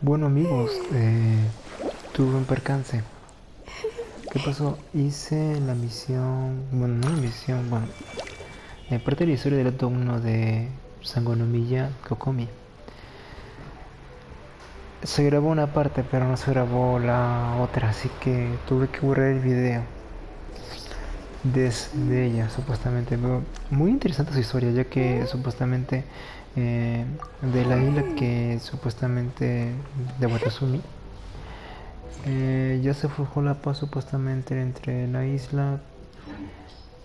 Bueno amigos, tuve un percance. ¿Qué pasó? Hice la misión, bueno, no la misión, bueno, parte de la historia del acto 1 de Sangonomiya Kokomi. Se grabó una parte, pero no se grabó la otra, así que tuve que borrar el video de ella, supuestamente. Pero muy interesante su historia, ya que supuestamente de la isla que supuestamente de Watasumi. Ya se forjó la paz supuestamente entre la isla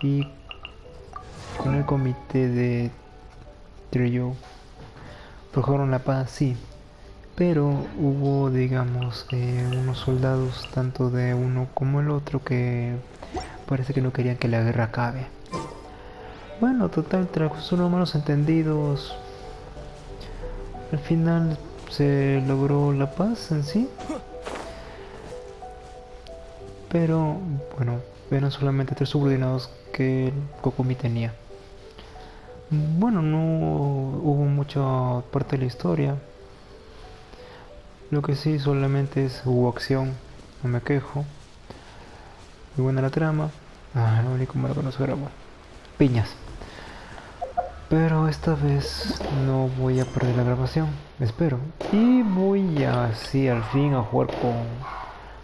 y con el comité de Trio. Forjaron la paz, sí, pero hubo, digamos, unos soldados, tanto de uno como el otro, que parece que no querían que la guerra acabe. Bueno, total, tras unos malos entendidos, al final se logró la paz en sí. Pero bueno, eran solamente 3 subordinados que el Kokumi tenía. Bueno, no hubo mucha parte de la historia. Lo que sí solamente hubo acción, no me quejo. Muy buena la trama. Lo único malo que no se grabó. Piñas. Pero esta vez no voy a perder la grabación, espero. Y voy así al fin a jugar con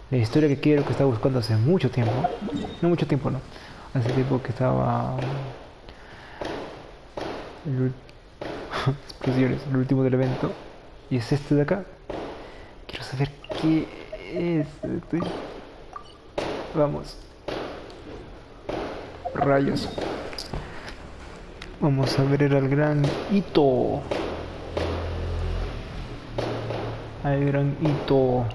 la historia que quiero, que estaba buscando hace mucho tiempo. No mucho tiempo, no. Hace tiempo que estaba... explosiones, el último del evento. Y es este de acá. Quiero saber qué es. Vamos. Rayos. Vamos a ver al gran ITTO. Al gran ITTO.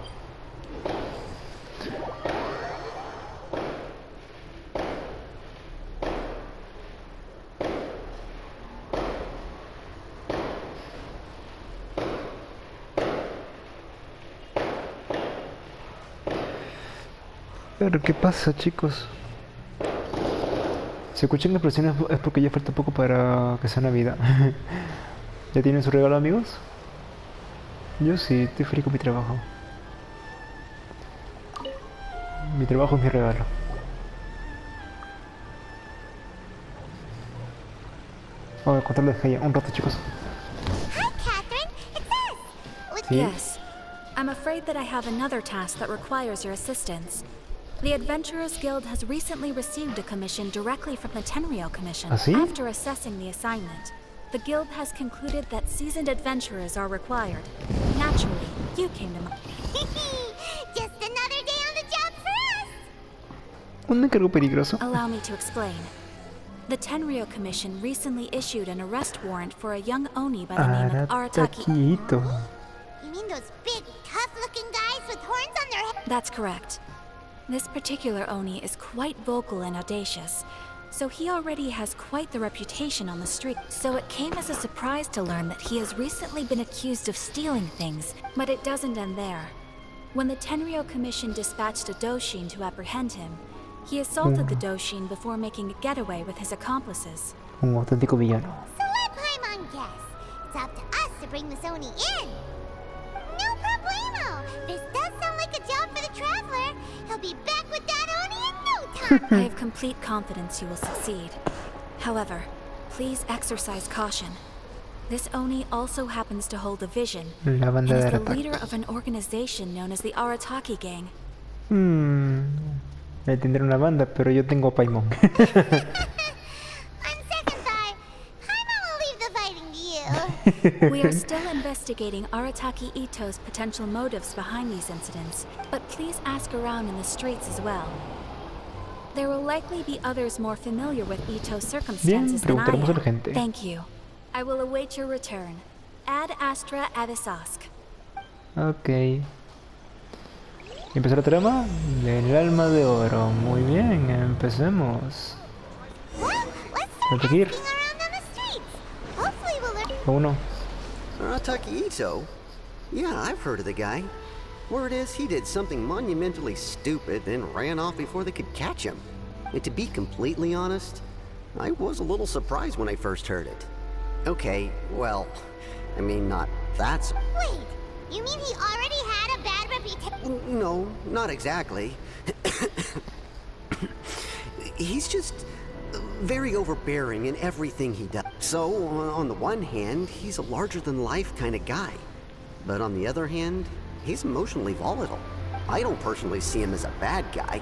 Pero ¿qué pasa, chicos? Si escuchan explosiones es porque ya falta poco para que sea Navidad. ¿Ya tienen su regalo, amigos? Yo sí, estoy feliz con mi trabajo. Mi trabajo es mi regalo. Vamos a contarles que un rato, chicos. Hi, Catherine. It's us. ¿Sí? Yes. I'm afraid that I have another task that requires your assistance. The Adventurers Guild has recently received a commission directly from the Tenryou Commission. ¿Ah, sí? After assessing the assignment, the Guild has concluded that seasoned adventurers are required. Naturally, you came to mind. Just another day on the job for us. Un encargo peligroso. Allow me to explain. The Tenryou Commission recently issued an arrest warrant for a young Oni by the name of Arataki. ITTO. You mean those big, tough-looking guys with horns on their heads? That's correct. This particular Oni is quite vocal and audacious, so he already has quite the reputation on the street. So it came as a surprise to learn that he has recently been accused of stealing things, but it doesn't end there. When the Tenryou Commission dispatched a Doshin to apprehend him, he assaulted the Doshin before making a getaway with his accomplices. Un auténtico villano. So let Paimon guess. It's up to us to bring this Oni in. No problemo. This does sound like a job for the Traveler. He'll be back with that Oni in no time. I have complete confidence you will succeed. However, please exercise caution. This Oni also happens to hold a vision, La and banda is de the Arataki. leader of an organization known as the Arataki Gang. Tendré una banda, pero yo tengo a Paimon. On second thought, Paimon will leave the fighting to you. We are still investigating Arataki Ito's potential motives behind these incidents, but please ask around in the streets as well. There will likely be others more familiar with Ito's circumstances than I preguntaremos a la am. gente. Thank you. I will await your return. Ad Astra Avisask. Ok. ¿Empezó la trama? El alma de oro. Muy bien, empecemos. Well, let's start Aquí. asking around on the streets. Hopefully we'll learn. Uno. Arataki ITTO? Yeah, I've heard of the guy. Word is he did something monumentally stupid, then ran off before they could catch him. And to be completely honest, I was a little surprised when I first heard it. Okay, well, I mean, not that. Wait, you mean he already No, not exactly. He's just very overbearing in everything he does. So, on the one hand, he's a larger-than-life kind of guy. But on the other hand, he's emotionally volatile. I don't personally see him as a bad guy,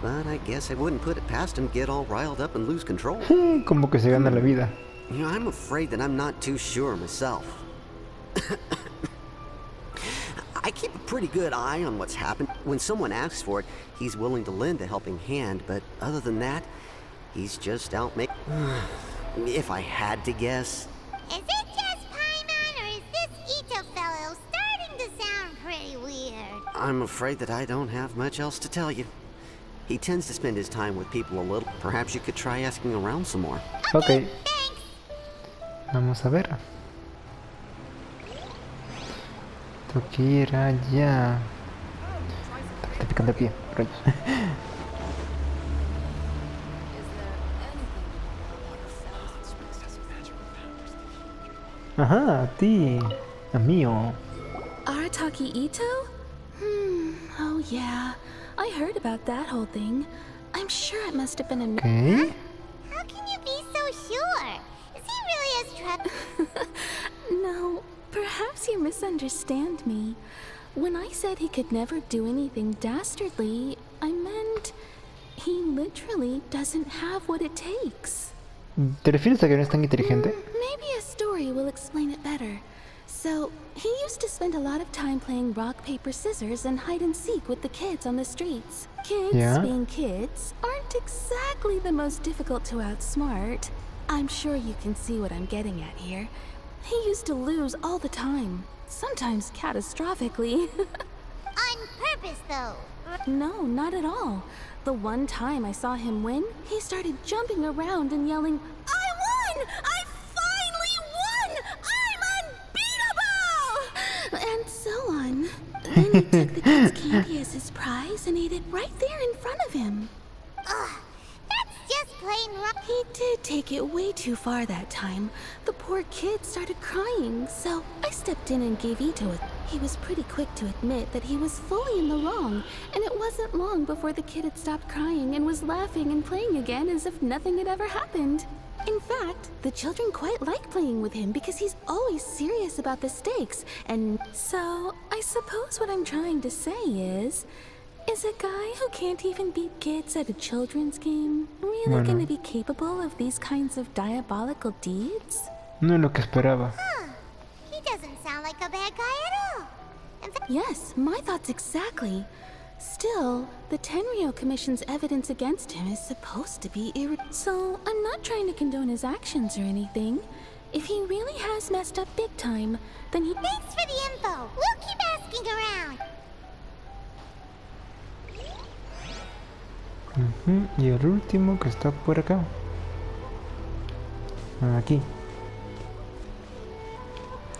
but I guess I wouldn't put it past him to get all riled up and lose control. Como que se gana la vida. You know, I'm afraid that I'm not too sure myself. I keep a pretty good eye on what's happened. When someone asks for it, he's willing to lend a helping hand, but other than that, he's just out making... If I had to guess... Is it just Paimon, or is this ITTO fellow starting to sound pretty weird? I'm afraid that I don't have much else to tell you. He tends to spend his time with people a little. Perhaps you could try asking around some more. Ok. Thanks. Vamos a ver. Tengo que ir allá. Está picando el pie. Rayos. Ajá, a ti. A mío. Arataki Itto? Oh yeah. I heard about that whole thing. I'm sure it must have been a... Ok. How can you be so sure? Is he really as trouble? No, perhaps you misunderstand me. When I said he could never do anything dastardly, I meant he literally doesn't have what it takes. ¿Te refieres a que no es tan inteligente? Maybe a story will explain it better. So, he used to spend a lot of time playing rock, paper, scissors and hide and seek with the kids on the streets. Kids, Yeah. being kids, aren't exactly the most difficult to outsmart. I'm sure you can see what I'm getting at here. He used to lose all the time, sometimes catastrophically. On purpose, though. No, not at all. The one time I saw him win, he started jumping around and yelling, "I won! I finally won! I'm unbeatable!" And so on. Then he took the kid's candy as his prize and ate it right there in front of him. Ugh, that's just plain wrong. He did take it way too far that time. The poor kid started crying, so I stepped in and gave Itto it. He was pretty quick to admit that he was fully in the wrong, and it wasn't long before the kid had stopped crying and was laughing and playing again as if nothing had ever happened. In fact, the children quite like playing with him because he's always serious about the stakes, and so I suppose what I'm trying to say is a guy who can't even beat kids at a children's game really Bueno. going to be capable of these kinds of diabolical deeds? No es lo que esperaba. Huh. He doesn't sound like a bad guy at all. In fact, Yes, my thoughts exactly. Still, the Tenryo Commission's evidence against him is supposed to be so I'm not trying to condone his actions or anything. If he really has messed up big time, then he... thanks for the info. We'll keep asking around. Ujú, y el último que está por acá. Aquí.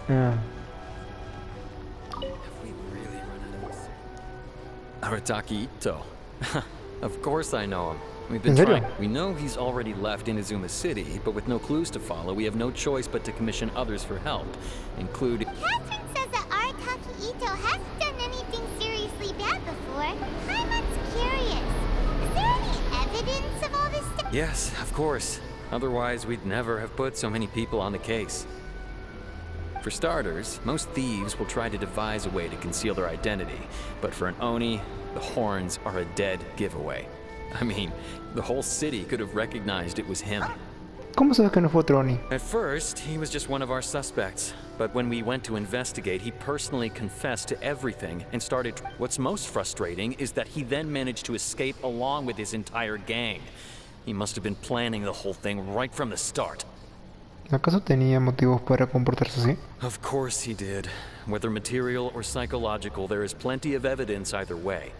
Ah, Arataki Itto. Of course I know him. We've ¿En been serio? trying. We know he's already left Inazuma City, but with no clues to follow, we have no choice but to commission others for help, including... Catherine says that Arataki Itto hasn't done anything seriously bad before. I'm curious. Is there any evidence of all this stuff? Yes, of course. Otherwise, we'd never have put so many people on the case. For starters, most thieves will try to devise a way to conceal their identity, but for an Oni, the horns are a dead giveaway. I mean, the whole city could have recognized it was him. ¿Cómo sabes que no fue otro Oni? At first, he was just one of our suspects, but when we went to investigate, he personally confessed to everything and started... What's most frustrating is that he then managed to escape along with his entire gang. He must have been planning the whole thing right from the start. ¿Acaso tenía motivos para comportarse así? Of course he did. Whether material or psychological, there is plenty of evidence either way.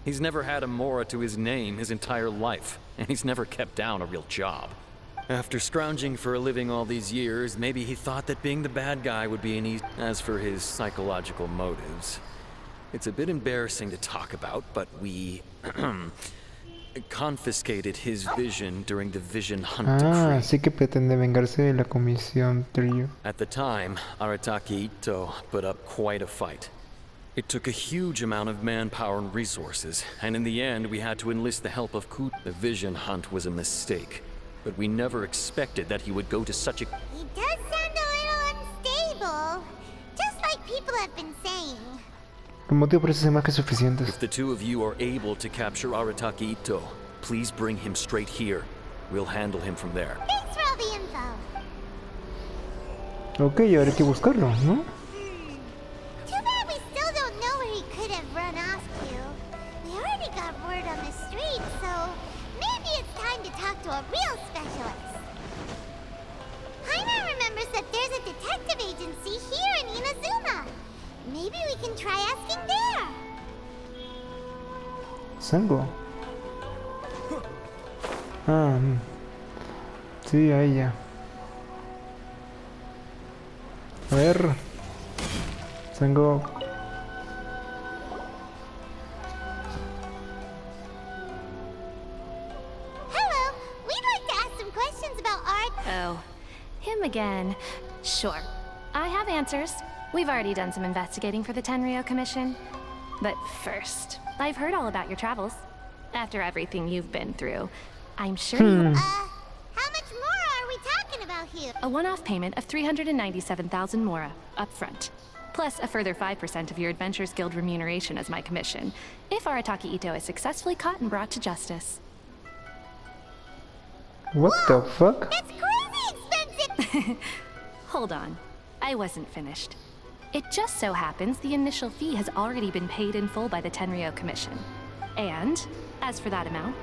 He's never had a Mora to his name his entire life, and he's never kept down a real job. After scrounging for a living all these years, maybe he thought that being the bad guy would be an easy... As for his psychological motives, it's a bit embarrassing to talk about, but we... confiscated his vision during the Vision Hunt Ah, decree. sí que pretende vengarse de la comisión Trio. At the time, Arataki Itto put up quite a fight. It took a huge amount of manpower and resources, and in the end we had to enlist the help of Kut. The vision hunt was a mistake, but we never expected that he would go to such a... He does sound a little unstable. Just like people have been saying. El motivo parece ser más que suficientes. If the two of you are able to capture Arataki Itto, please bring him straight here. We'll handle him from there. Thanks for all the info. Ok, ahora hay que buscarlo, ¿no? Too bad we still don't know where he could have run off to. We already got word on the street, so maybe it's time to talk to a real specialist. Paimon remembers that there's a detective agency here in Inazuma. Maybe we can try asking there. Sango. Ah, sí, a ella. A ver. Sango. Hello, we'd like to ask some questions about art. Oh, him again. Sure. I have answers. We've already done some investigating for the Tenryou Commission. But first, I've heard all about your travels. After everything you've been through, I'm sure you... How much more are we talking about here? A one-off payment of 397,000 mora, up front. Plus a further 5% of your Adventures Guild remuneration as my commission, if Arataki Itto is successfully caught and brought to justice. What the fuck? That's crazy expensive! Hold on. I wasn't finished. It just so happens the initial fee has already been paid in full by the Tenryou Commission. And, as for that amount,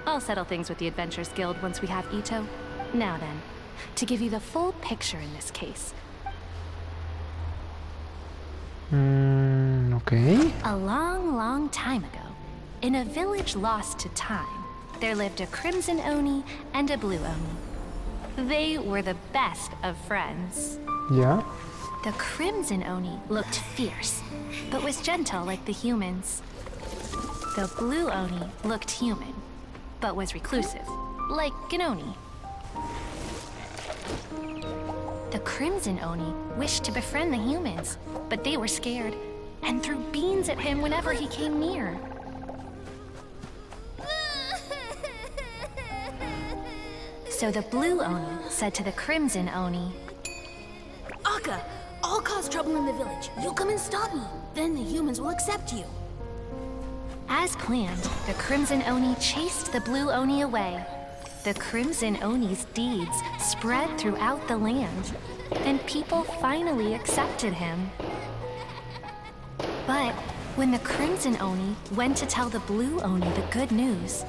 I'll settle things with the Adventures Guild once we have Itto. Now then, to give you the full picture in this case. Okay. A long, long time ago, in a village lost to time, there lived a Crimson Oni and a Blue Oni. They were the best of friends. Ya. The Crimson Oni looked fierce, but was gentle like the humans. The Blue Oni looked human, but was reclusive, like an Oni. The Crimson Oni wished to befriend the humans, but they were scared and threw beans at him whenever he came near. So the Blue Oni said to the Crimson Oni, Akka, I'll cause trouble in the village. You come and stop me. Then the humans will accept you. as planned, the Crimson Oni chased the Blue Oni away. The Crimson Oni's deeds spread throughout the land, and people finally accepted him. But when the Crimson Oni went to tell the Blue Oni the good news,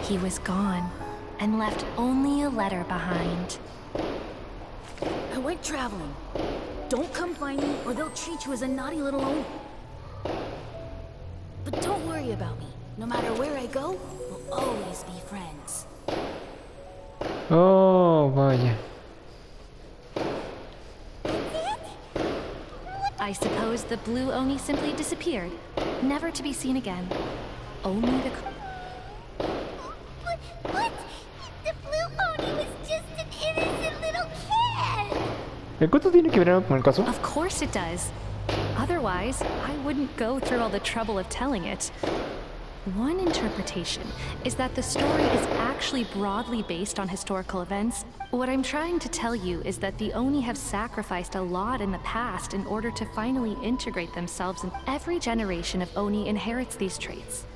he was gone and left only a letter behind. I went traveling. Don't come find me or they'll treat you as a naughty little Oni. But don't worry about me. No matter where I go, we'll always be friends. Oh, vaya. I suppose the Blue Oni simply disappeared, never to be seen again. Only the... What? The Blue Oni was just an innocent little kid! ¿El cuento tiene que ver algo con el caso? Of course it does. Otherwise, I wouldn't go through all the trouble of telling it. One interpretation is that the story is actually broadly based on historical events. What I'm trying to tell you is that the Oni have sacrificed a lot in the past in order to finally integrate themselves, and every generation of Oni inherits these traits.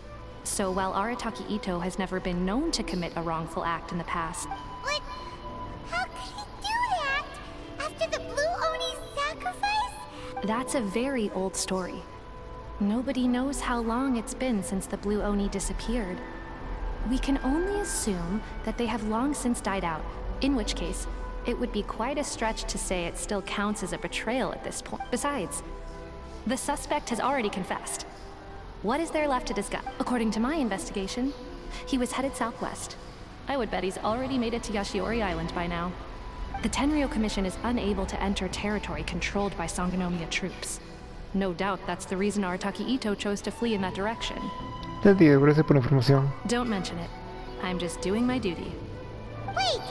So while Arataki Itto has never been known to commit a wrongful act in the past, But how could he do that? After the Blue Oni's sacrifice? that's a very old story. Nobody knows how long it's been since the Blue Oni disappeared. We can only assume that they have long since died out, in which case, it would be quite a stretch to say it still counts as a betrayal at this point. Besides, the suspect has already confessed. What is there left to discuss? According to my investigation, he was headed southwest. I would bet he's already made it to Yashiori Island by now. The Tenryou Commission is unable to enter territory controlled by Sangonomiya troops. No doubt that's the reason Arataki Itto chose to flee in that direction. Te digo, gracias por la información. Don't mention it. I'm just doing my duty. Wait,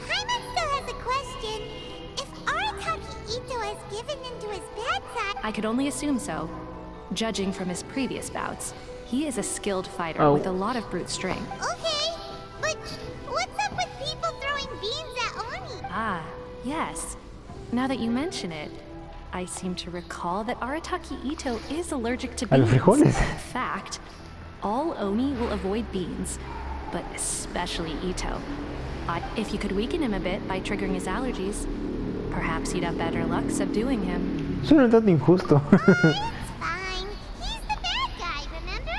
Paimon still has a question. If Arataki Itto has given into his bad side, I could only assume so. Judging from his previous bouts, he is a skilled fighter Oh. with a lot of brute strength. Okay, but what's up with people throwing beans at Oni? Ah, yes. Now that you mention it, I seem to recall that Arataki Itto is allergic to A los beans. frijoles. In fact, all Oni will avoid beans, but especially Itto. If you could weaken him a bit by triggering his allergies, perhaps you'd have better luck subduing him. Suena tan injusto. It's fine. He's the bad guy, remember?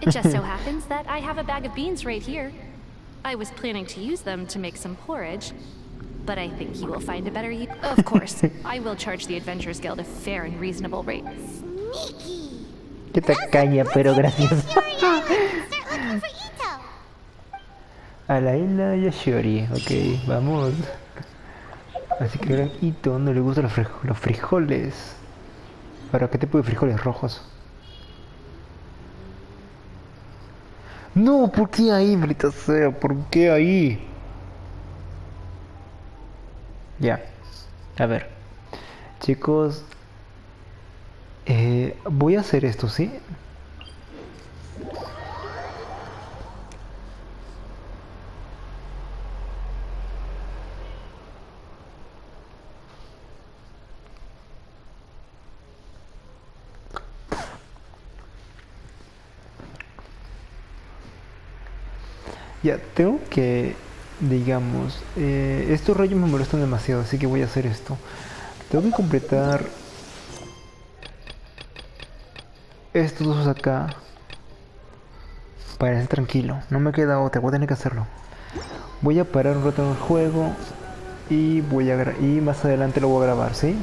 It just so happens that I have a bag of beans right here. I was planning to use them to make some porridge, but I think you will find a better use. Of course, I will charge the Adventurers Guild a fair and reasonable rate. Sneaky. Qué tacaña, pero gracias. Start looking for Itto. A la isla Yashori, ok, vamos. Así que ahora a Itto no le gustan los frijoles. Ahora, ¿qué tipo de frijoles rojos? No, ¿por qué ahí, maldita sea? ¿Por qué ahí? Ya, a ver. Chicos, voy a hacer esto, ¿sí? Ya, tengo que, digamos, estos rayos me molestan demasiado, así que voy a hacer esto. Tengo que completar estos dos acá para estar tranquilo. No me queda otra, voy a tener que hacerlo. Voy a parar un rato en el juego y y más adelante lo voy a grabar, ¿sí?